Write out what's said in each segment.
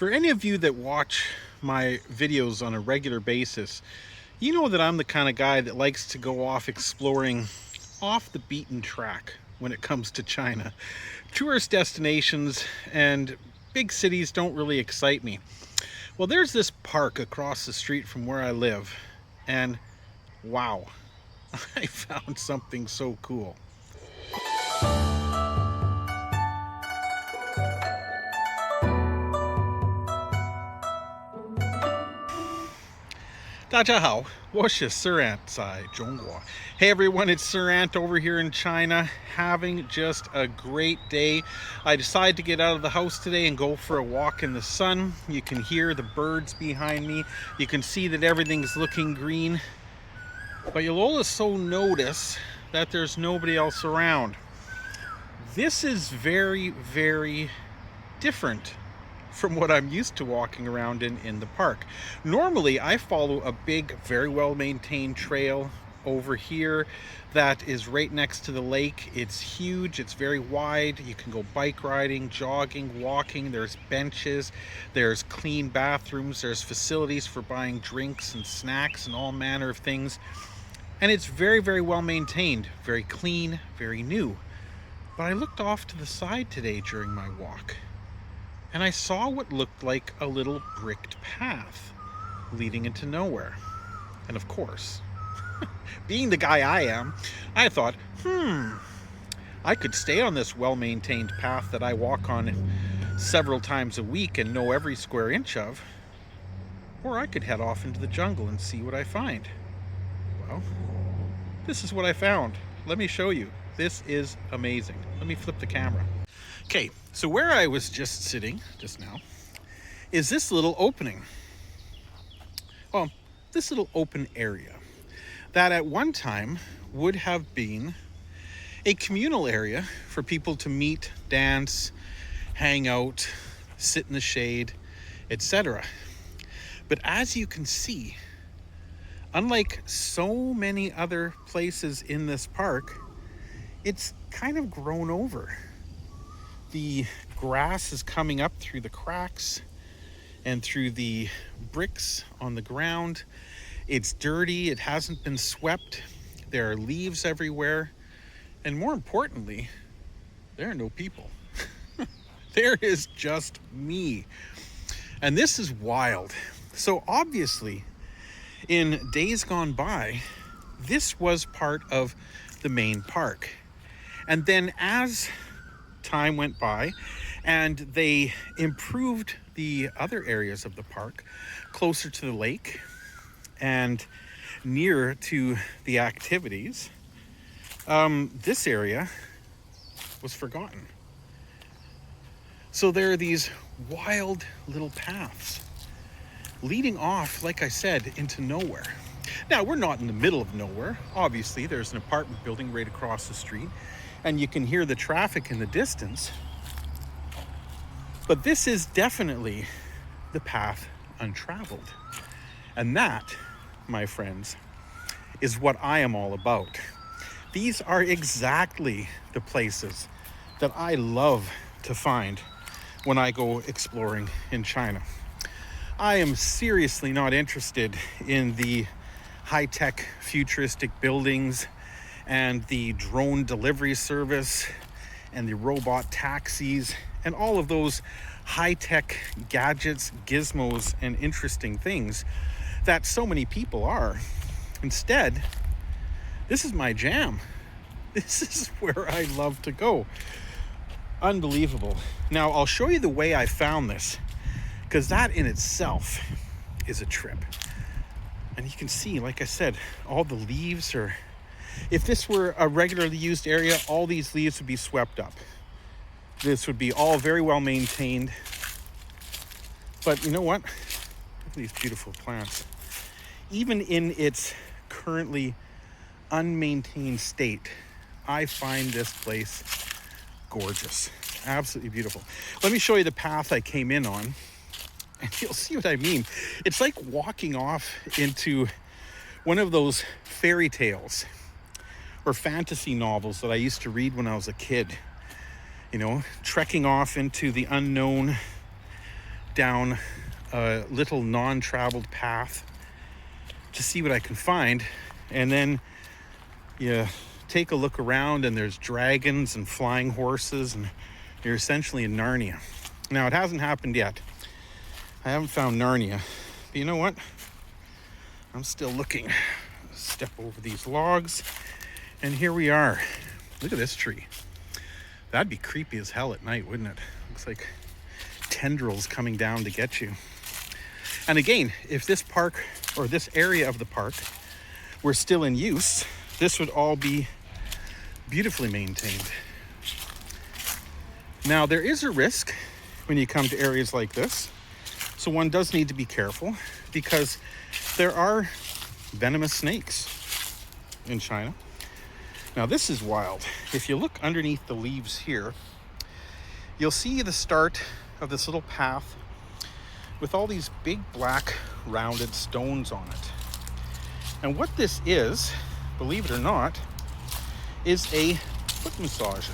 For any of you that watch my videos on a regular basis, you know that I'm the kind of guy that likes to go off exploring off the beaten track when it comes to China. Tourist destinations and big cities don't really excite me. Well, there's this park across the street from where I live, and wow, I found something so cool. 大家好，我是 Sirant 在中国. Hey everyone, it's Sirant over here in China, having just a great day. I decided to get out of the house today and go for a walk in the sun. You can hear the birds behind me. You can see that everything's looking green. But you'll also notice that there's nobody else around. This is very, very different from what I'm used to walking around in the park. Normally, I follow a big, very well-maintained trail over here that is right next to the lake. It's huge, it's very wide. You can go bike riding, jogging, walking. There's benches, there's clean bathrooms, there's facilities for buying drinks and snacks and all manner of things. And it's very, very well maintained, very clean, very new. But I looked off to the side today during my walk, and I saw what looked like a little bricked path leading into nowhere. And of course, being the guy I am, I thought, I could stay on this well-maintained path that I walk on several times a week and know every square inch of, or I could head off into the jungle and see what I find. Well, this is what I found. Let me show you. This is amazing. Let me flip the camera. Okay, so where I was just sitting just now is this little opening. Well, this little open area that at one time would have been a communal area for people to meet, dance, hang out, sit in the shade, etc. But as you can see, unlike so many other places in this park, it's kind of grown over. The grass is coming up through the cracks and through the bricks on the ground. It's dirty, it hasn't been swept. There are leaves everywhere. And more importantly, there are no people. There is just me. And this is wild. So obviously, in days gone by, this was part of the main park. And then as time went by and they improved the other areas of the park closer to the lake and nearer to the activities, this area was forgotten. So there are these wild little paths leading off, like I said, into nowhere. Now, we're not in the middle of nowhere. Obviously, there's an apartment building right across the street, and you can hear the traffic in the distance. But this is definitely the path untraveled. And that, my friends, is what I am all about. These are exactly the places that I love to find when I go exploring in China. I am seriously not interested in the high-tech futuristic buildings and the drone delivery service and the robot taxis and all of those high-tech gadgets, gizmos, and interesting things that so many people are. Instead, this is my jam. This is where I love to go. Unbelievable. Now, I'll show you the way I found this, because that in itself is a trip. And you can see, like I said, all the leaves are, if this were a regularly used area, all these leaves would be swept up. This would be all very well maintained. But you know what? Look at these beautiful plants. Even in its currently unmaintained state, I find this place gorgeous. Absolutely beautiful. Let me show you the path I came in on, and you'll see what I mean. It's like walking off into one of those fairy tales or fantasy novels that I used to read when I was a kid. You know, trekking off into the unknown down a little non-traveled path to see what I can find, and then you take a look around and there's dragons and flying horses, and you're essentially in Narnia. Now, it hasn't happened yet. I haven't found Narnia, but you know what? I'm still looking. Step over these logs, and here we are. Look at this tree. That'd be creepy as hell at night, wouldn't it? Looks like tendrils coming down to get you. And again, if this park, or this area of the park, were still in use, this would all be beautifully maintained. Now, there is a risk when you come to areas like this, so one does need to be careful, because there are venomous snakes in China. Now, this is wild. If you look underneath the leaves here, you'll see the start of this little path with all these big black rounded stones on it. And what this is, believe it or not, is a foot massager.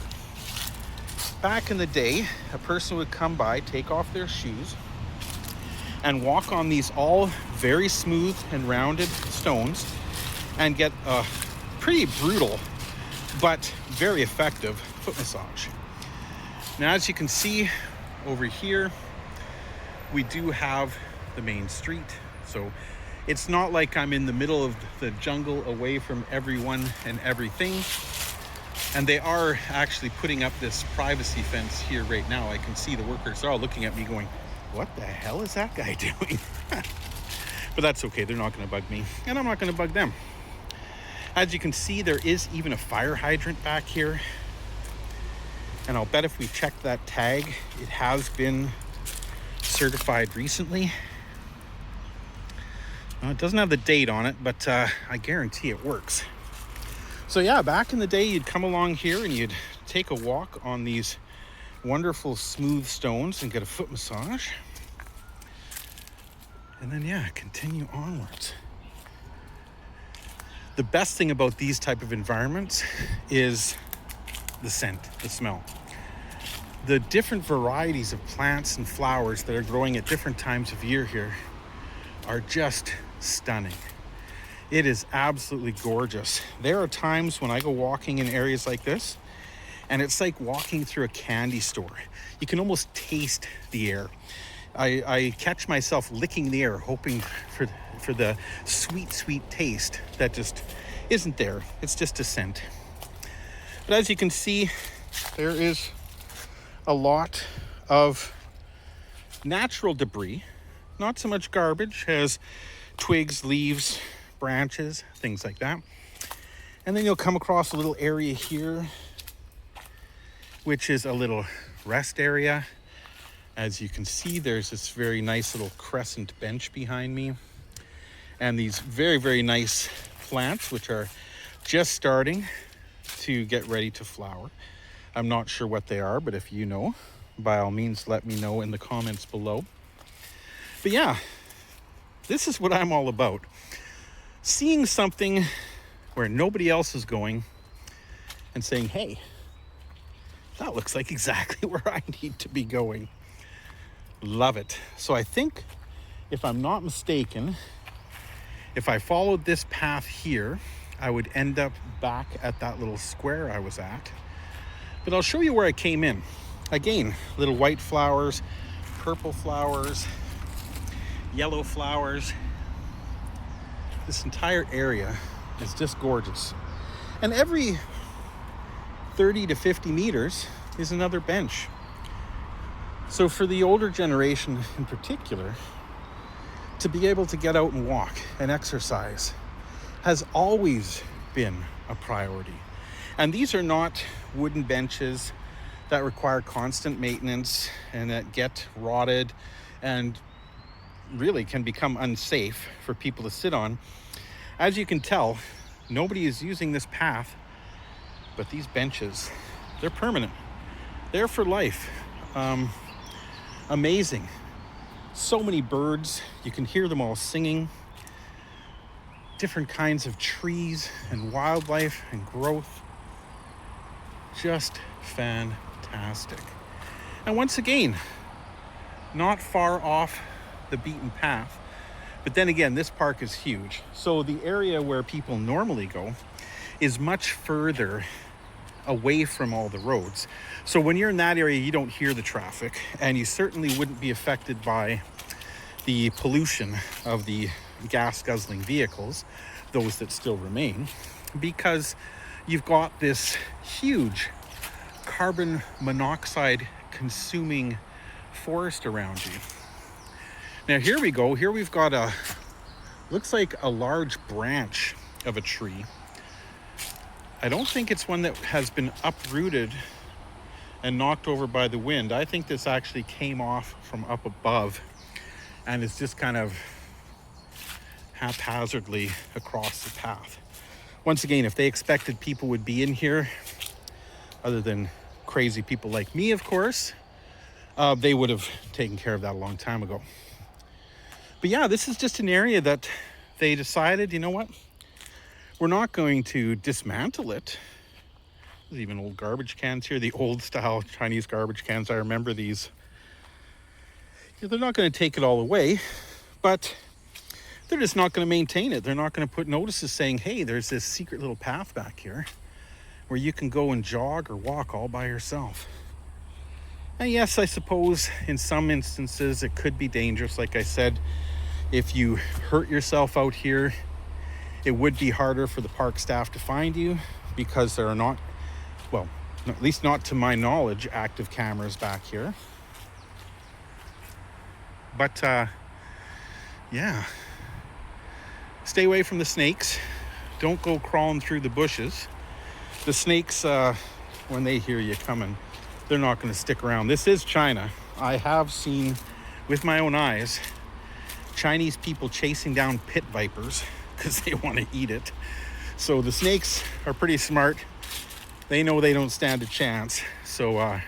Back in the day, a person would come by, take off their shoes, and walk on these all very smooth and rounded stones and get a pretty brutal but very effective foot massage. Now, as you can see over here, we do have the main street, so it's not like I'm in the middle of the jungle away from everyone and everything. And they are actually putting up this privacy fence here right now. I can see the workers are all looking at me going, what the hell is that guy doing? But that's okay, they're not going to bug me, and I'm not going to bug them. As you can see, there is even a fire hydrant back here. And I'll bet if we check that tag, it has been certified recently. It doesn't have the date on it, but I guarantee it works. So yeah, back in the day, you'd come along here and you'd take a walk on these wonderful smooth stones and get a foot massage. And then, yeah, continue onwards. The best thing about these type of environments is the scent, the smell. The different varieties of plants and flowers that are growing at different times of year here are just stunning. It is absolutely gorgeous. There are times when I go walking in areas like this, and it's like walking through a candy store. You can almost taste the air. I catch myself licking the air, hoping for the sweet, sweet taste that just isn't there. It's just a scent. But as you can see, there is a lot of natural debris, not so much garbage as twigs, leaves, branches, things like that. And then you'll come across a little area here, which is a little rest area. As you can see, there's this very nice little crescent bench behind me, and these very, very nice plants, which are just starting to get ready to flower. I'm not sure what they are, but if you know, by all means, let me know in the comments below. But yeah, this is what I'm all about. Seeing something where nobody else is going and saying, hey, that looks like exactly where I need to be going. Love it. So I think, if I'm not mistaken, if I followed this path here, I would end up back at that little square I was at. But I'll show you where I came in. Again, little white flowers, purple flowers, yellow flowers. This entire area is just gorgeous. And every 30 to 50 meters is another bench. So for the older generation in particular, to be able to get out and walk and exercise has always been a priority. And these are not wooden benches that require constant maintenance and that get rotted and really can become unsafe for people to sit on. As you can tell, nobody is using this path, but these benches, they're permanent. They're for life. Amazing. So many birds, you can hear them all singing. Different kinds of trees and wildlife and growth. Just fantastic. And once again, not far off the beaten path. But then again, this park is huge. So the area where people normally go is much further away from all the roads. So when you're in that area, you don't hear the traffic, and you certainly wouldn't be affected by the pollution of the gas guzzling vehicles, those that still remain, because you've got this huge carbon monoxide consuming forest around you. Now here we go. Here we've got looks like a large branch of a tree. I don't think it's one that has been uprooted and knocked over by the wind. I think this actually came off from up above and is just kind of haphazardly across the path. Once again, if they expected people would be in here, other than crazy people like me, of course, they would have taken care of that a long time ago. But yeah, this is just an area that they decided, you know what? We're not going to dismantle it. There's even old garbage cans here, the old style Chinese garbage cans. I remember these. They're not going to take it all away, but they're just not going to maintain it. They're not going to put notices saying, hey, there's this secret little path back here where you can go and jog or walk all by yourself. And yes, I suppose in some instances it could be dangerous. Like I said, if you hurt yourself out here, it would be harder for the park staff to find you, because there are not, well, at least not to my knowledge, active cameras back here. But yeah, stay away from the snakes. Don't go crawling through the bushes. The snakes, when they hear you coming, they're not going to stick around. This is China. I have seen with my own eyes Chinese people chasing down pit vipers because they want to eat it. So the snakes are pretty smart. They know they don't stand a chance. So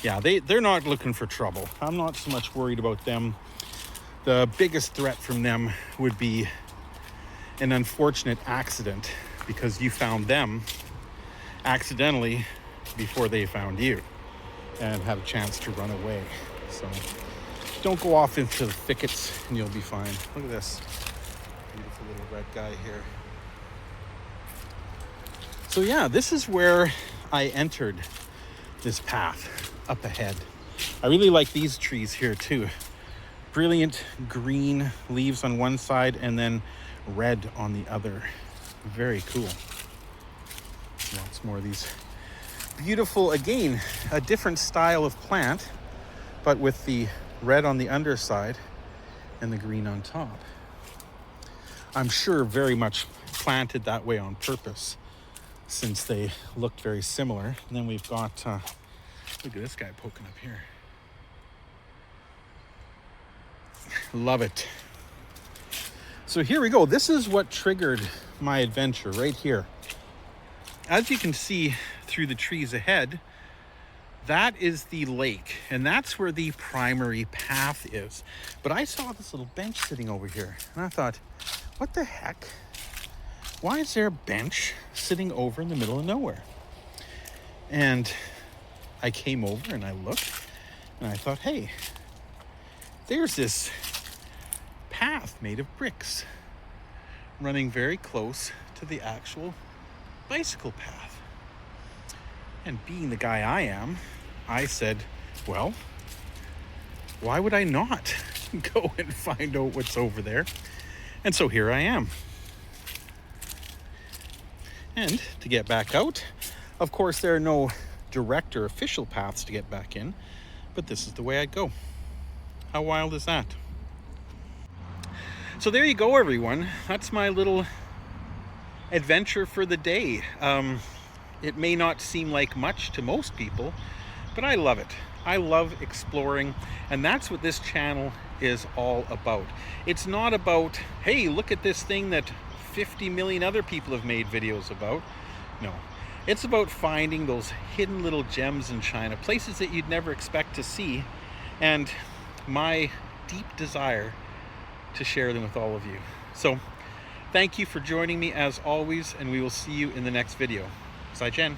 yeah, they're not looking for trouble. I'm not so much worried about them. The biggest threat from them would be an unfortunate accident, because you found them accidentally before they found you and had a chance to run away. So don't go off into the thickets and you'll be fine. Look at this beautiful little red guy here. So yeah, this is where I entered this path up ahead. I really like these trees here too. Brilliant green leaves on one side and then red on the other. Very cool. Lots more of these beautiful, again, a different style of plant, but with the red on the underside and the green on top. I'm sure very much planted that way on purpose, since they looked very similar. And then we've got, look at this guy poking up here. Love it. So here we go. This is what triggered my adventure right here. As you can see through the trees ahead, that is the lake, and that's where the primary path is. But I saw this little bench sitting over here, and I thought, what the heck? Why is there a bench sitting over in the middle of nowhere? And I came over and I looked, and I thought, hey, there's this path made of bricks running very close to the actual bicycle path. And being the guy I am, I said, well, why would I not go and find out what's over there? And so here I am. And to get back out, of course, there are no direct or official paths to get back in, but this is the way I'd go. How wild is that? So there you go, everyone. That's my little adventure for the day. It may not seem like much to most people, but I love it. I love exploring, and that's what this channel is all about. It's not about, hey, look at this thing that 50 million other people have made videos about. No, it's about finding those hidden little gems in China, places that you'd never expect to see, and my deep desire to share them with all of you. So thank you for joining me as always, and we will see you in the next video. 再见。